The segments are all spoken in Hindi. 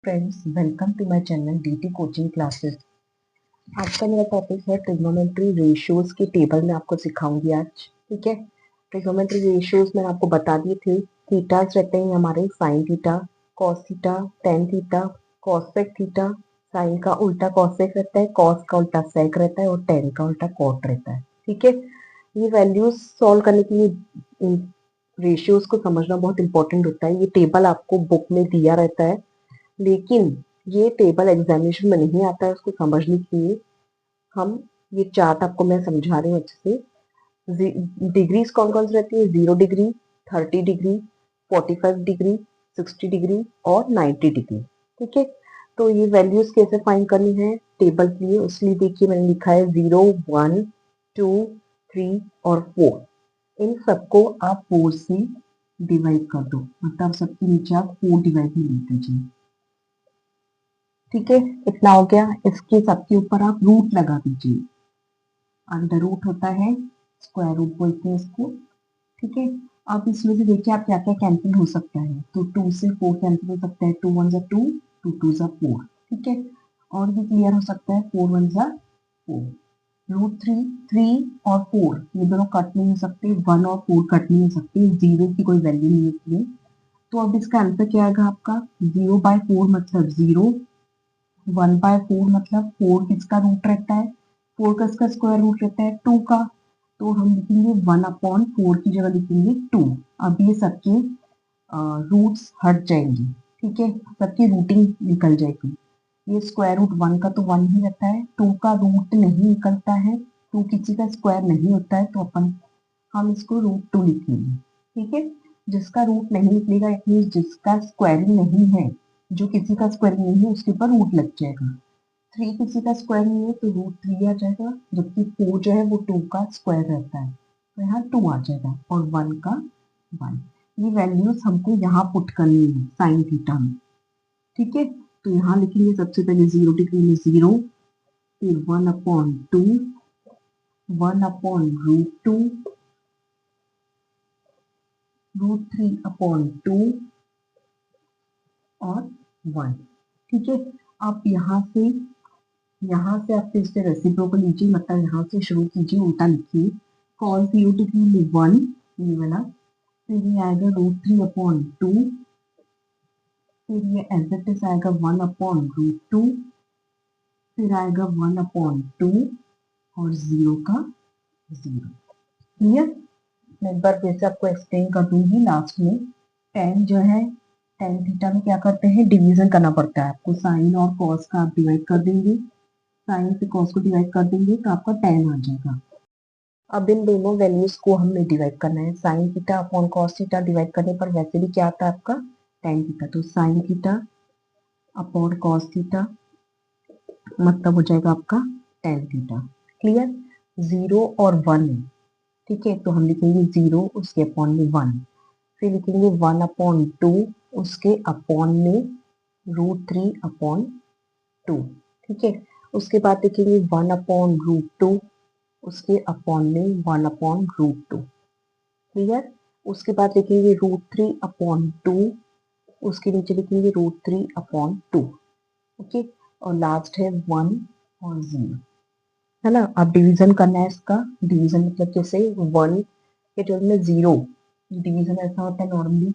Friends, welcome to my channel DT coaching classes. आज का मेरा टॉपिक है ट्रिग्नोमेट्री रेशियोज की टेबल में आपको सिखाऊंगी आज। ठीक है। ट्रिग्नोमेट्री रेशियोज मैंने आपको बता दिए थे। थीटास रहते हैं हमारे sine theta, cos theta, tan theta, cosec theta. Sine का उल्टा कॉसेक रहता है, कॉस का उल्टा सेक रहता है और टेन का उल्टा कॉट रहता है। ठीक है। ये वैल्यूज सॉल्व करने के लिए रेशियोज को समझना बहुत इंपॉर्टेंट होता है। ये टेबल आपको बुक में दिया रहता है, लेकिन ये टेबल एग्जामिनेशन में नहीं आता है। उसको समझने के लिए हम ये चार्ट आपको मैं समझा रही हूँ अच्छे से। डिग्रीज कौन कौन सी रहती है? 0 डिग्री, 30 डिग्री, 45 डिग्री, 60 डिग्री और 90 डिग्री। ठीक है। तो ये वैल्यूज कैसे फाइंड करनी है टेबल के लिए, उसलिए देखिए मैंने लिखा है 0, 1, 2, 3 और 4। इन सबको आप 4 से डिवाइड कर दो, मतलब सबके नीचे आप 4 डिवाइड में लिख दीजिए। ठीक है, इतना हो गया। इसके सबके ऊपर आप रूट लगा दीजिए। अंडर रूट होता है, स्क्वायर रूट बोलते हैं इसको। ठीक है। अब इसमें से देखिए आप क्या क्या कैंसिल हो सकता है। तो 2 से 4 कैंसिल हो सकता है। 2 1 2, 2 2 4। ठीक है। और भी क्लियर हो सकता है। 4 1 4। रूट 3, 3 और 4 ये दोनों कट नहीं हो सकते। 1 और 4 कट नहीं हो सकते। 0 की कोई वैल्यू नहीं है इसलिए। तो अब इसका आंसर क्या आएगा आपका? 0/4 मतलब 0, 1/4 मतलब 4 किसका रूट रहता है? 4 किसका स्क्वायर रूट रहता है? 2 का। तो हम लिखेंगे 1/4 की जगह लिखेंगे 2। अब ये सबके रूट्स हट जाएंगे। ठीक है, सबकी रूटिंग निकल जाएगी। ये स्क्वायर रूट 1 का तो 1 ही रहता है, 2 का रूट नहीं निकलता है, 2 किसी का स्क्वायर नहीं होता है, तो हम इसको रूट 2 लिखेंगे। ठीक है। जिसका रूट नहीं निकलेगा, इतनी जिसका स्क्वायरिंग नहीं है, जो किसी का स्क्वायरिंग नहीं है उसके ऊपर रूट लग जाएगा। 3 किसी का स्क्वायर नहीं है तो रूट 3 आ जाएगा, जबकि 4 जो है वो 2 का स्क्वायर रहता है, तो यहाँ 2 आ जाएगा और 1 का 1। ये वैल्यूज हमको यहाँ पुट करनी है साइन थीटा में। ठीक है। तो यहाँ लिखेंगे सबसे पहले 0 डिग्री में 0, फिर 1/2, 1/√2, √3/2 और 1। ठीक है। आप यहाँ से आप फिर से रेसिप्रोकल लीजिए, मतलब यहाँ से शुरू कीजिए, उल्टा लिखिए। cos 0 डिग्री में 1, ये वाला। फिर ये आएगा √3/2, फिर ये एज इट इज आएगा 1/√2, फिर आएगा 1/2 और 0 का 0। क्लियर? मैं एक बार फिर से आपको एक्सप्लेन कर दूंगी लास्ट में। टेन जो है, टेन थीटा में क्या करते हैं? डिवीजन करना पड़ता है आपको। साइन और कॉस का आप डिवाइड कर देंगे, साइन से कॉस को डिवाइड कर देंगे तो आपका टेन आ जाएगा। अब इन दोनों वैल्यूज को हमने डिवाइड करना है। Sine theta upon cos theta divide करने पर वैसे भी क्या आता है आपका? Tan theta. तो sine theta upon cos theta मतलब हो जाएगा आपका टेन थीटा। क्लियर? 0 और 1 है। ठीक है, तो हम लिखेंगे 0 उसके अपॉन में 1, फिर लिखेंगे 1/2 उसके अपॉन में √3/2। ठीक है। उसके बाद लिखेंगे 1/√2 उसके अपॉन में 1/√2। क्लियर? उसके बाद लिखेंगे √3/2, उसके नीचे लिखेंगे √3/2। ओके। और लास्ट है 1 और 0, है ना। अब डिवीजन करना है इसका। डिवीजन मतलब जैसे 1 के टर्म में 0, डिवीजन ऐसा होता है नॉर्मली,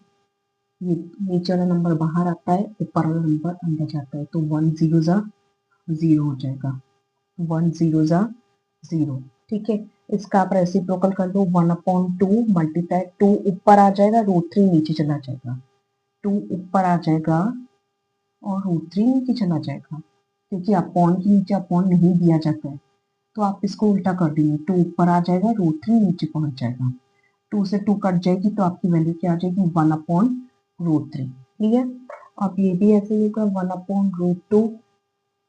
ये नीचे वाला नंबर बाहर आता है, ऊपर वाला नंबर अंदर जाता है, तो 1 0 जा 0 हो जाएगा। 1 0 जा 0। ठीक है। इसका आप रेसिप्रोकल कर दो। 1/2 मल्टीप्लाई 2 ऊपर आ जाएगा, √3 नीचे चला जाएगा। 2 ऊपर आ जाएगा और √3 नीचे चला जाएगा, क्योंकि अपॉन के नीचे अपॉन नहीं दिया जाता है। तो आप इसको उल्टा कर देंगे। 2 ऊपर आ जाएगा, √3 नीचे पहुंच जाएगा। 2 से 2 कट जाएगी तो आपकी वैल्यू क्या आ जाएगी? 1/√3। क्लियर? अब ये भी ऐसे ही होगा। 1/√2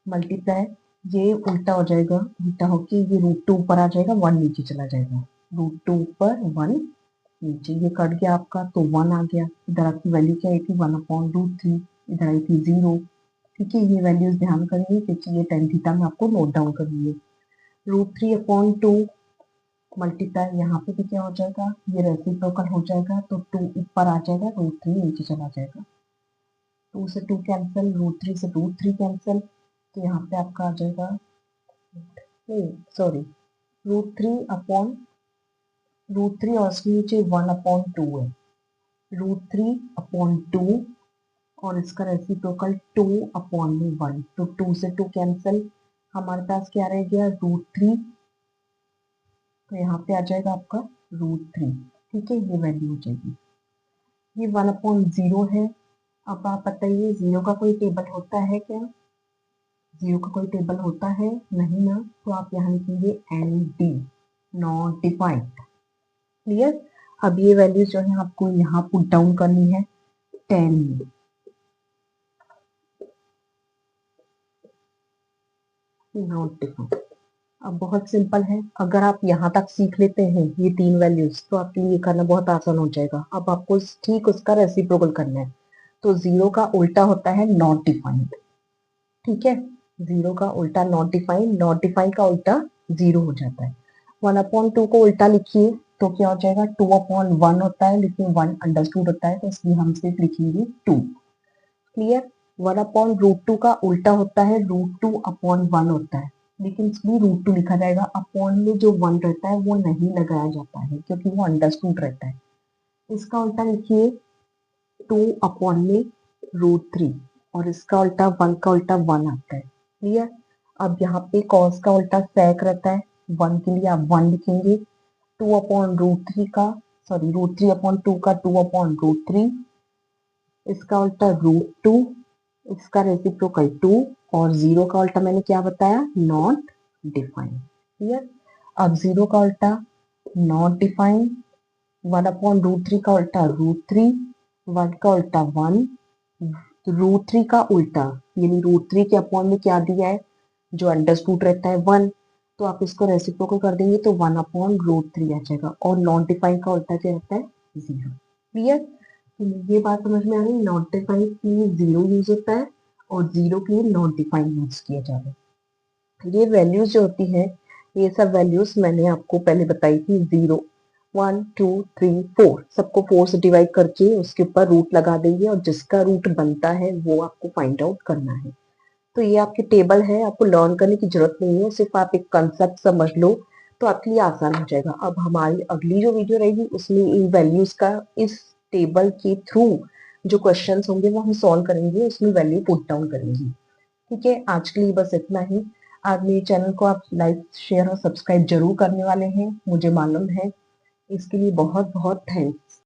मल्टीप्लाई, ये उल्टा हो जाएगा, उल्टा होके ये √2 ऊपर आ जाएगा, 1 नीचे चला जाएगा। √2 ऊपर 1 नीचे, ये कट गया आपका तो 1 आ गया। इधर आपकी वैल्यू क्या आई थी? 1/√3। इधर आई थी 0। ठीक है। ये वैल्यूज ध्यान करिए क्योंकि ये टेन थीटा में आपको नोट डाउन करनी है। √3/2 मल्टीप्लाई, यहाँ पे भी क्या हो जाएगा? ये रेसिप्रोकल हो जाएगा, तो 2 ऊपर आ जाएगा, √3 नीचे चला जाएगा। 2 से 2 कैंसिल, √3 से √3 कैंसिल, तो यहाँ पे आपका आ जाएगा, नहीं सॉरी, √3 और इसके नीचे 1/2 है, √3/2 और इसका रेसिप्रोकल 2/1, तो 2 से 2 कैंसिल, हमारे पास क्या रह गया, √3, तो यहाँ पे आ जाएगा आपका √3, ठीक है, ये वैल्यू हो जाएगी। ये 1/0 है। अब आप बताइए, जीरो का कोई टेबल होता है क्या, जीरो का कोई टेबल होता है, नहीं ना, तो आप यहाँ लिखेंगे ND, नॉट डिफाइंड। क्लियर। अब ये वैल्यू जो है आपको यहाँ पुट डाउन करनी है 10 में, नॉट डिफाइंड। अब बहुत सिंपल है, अगर आप यहाँ तक सीख लेते हैं ये 3 वैल्यूज, तो आपके लिए करना बहुत आसान हो जाएगा। अब आपको ठीक उसका रेसिप्रोकल करना है, तो जीरो का उल्टा होता है नॉट डिफाइंड, ठीक है, जीरो का उल्टा नॉट डिफाइंड, नॉट डिफाइंड का उल्टा जीरो हो जाता है। 1/2 को उल्टा लिखिए तो क्या हो जाएगा, 2/1 होता है, लेकिन 1 अंडरस्टूड होता है, तो इसलिए हम सिर्फ लिखेंगे 2। क्लियर। 1/√2 का उल्टा होता है √2/1 होता है, लेकिन इसमें √2 लिखा जाएगा, अपॉन में जो 1 रहता है वो नहीं लगाया जाता है क्योंकि वो अंडरस्टूड रहता है। इसका उल्टा लिखिए 2/में √3, और इसका उल्टा 1 का उल्टा 1 आता है। क्लियर। अब यहाँ पे कॉस का उल्टा सेक रहता है, 1 के लिए आप 1 लिखेंगे, 2/√3 का, सॉरी √3/2 का 2/√3, इसका उल्टा √2, इसका रेसिप्रोकल 2, और जीरो का उल्टा मैंने क्या बताया, नॉट डिफाइंड। क्लियर। अब जीरो का उल्टा नॉट डिफाइंड, 1/√3 का उल्टा √3, 1 का उल्टा 1, √3 का उल्टा, यानी √3 के अपॉन में क्या दिया है, जो अंडरस्टूड रहता है 1, तो आप इसको रेसिप्रोकल कर देंगे तो 1/√3 आ जाएगा, और नॉट डिफाइंड का उल्टा क्या रहता है, 0। क्लियर। ये बात समझ में आ रही है, नॉट डिफाइंड के लिए 0 यूज होता है और 0 के लिए नॉट डिफाइंड यूज किया जाता है। ये वैल्यूज जो होती है, ये सब वैल्यूज मैंने आपको पहले बताई थी, 0, 1, 2, 3, 4, सबको 4 से डिवाइड करके उसके ऊपर रूट लगा देंगे, और जिसका रूट बनता है वो आपको फाइंड आउट करना है। तो ये आपके टेबल है, आपको लर्न करने की जरूरत नहीं है, सिर्फ आप एक कंसेप्ट समझ लो तो आपके लिए आसान हो जाएगा। अब हमारी अगली जो वीडियो रहेगी उसमें इन वैल्यूज का इस टेबल के थ्रू जो क्वेश्चंस होंगे वो हम सॉल्व करेंगे, उसमें वैल्यू पुट डाउन करेंगे। ठीक है, आज के लिए बस इतना ही। आज मेरे चैनल को आप लाइक, शेयर और सब्सक्राइब जरूर करने वाले हैं, मुझे मालूम है। इसके लिए बहुत बहुत थैंक्स।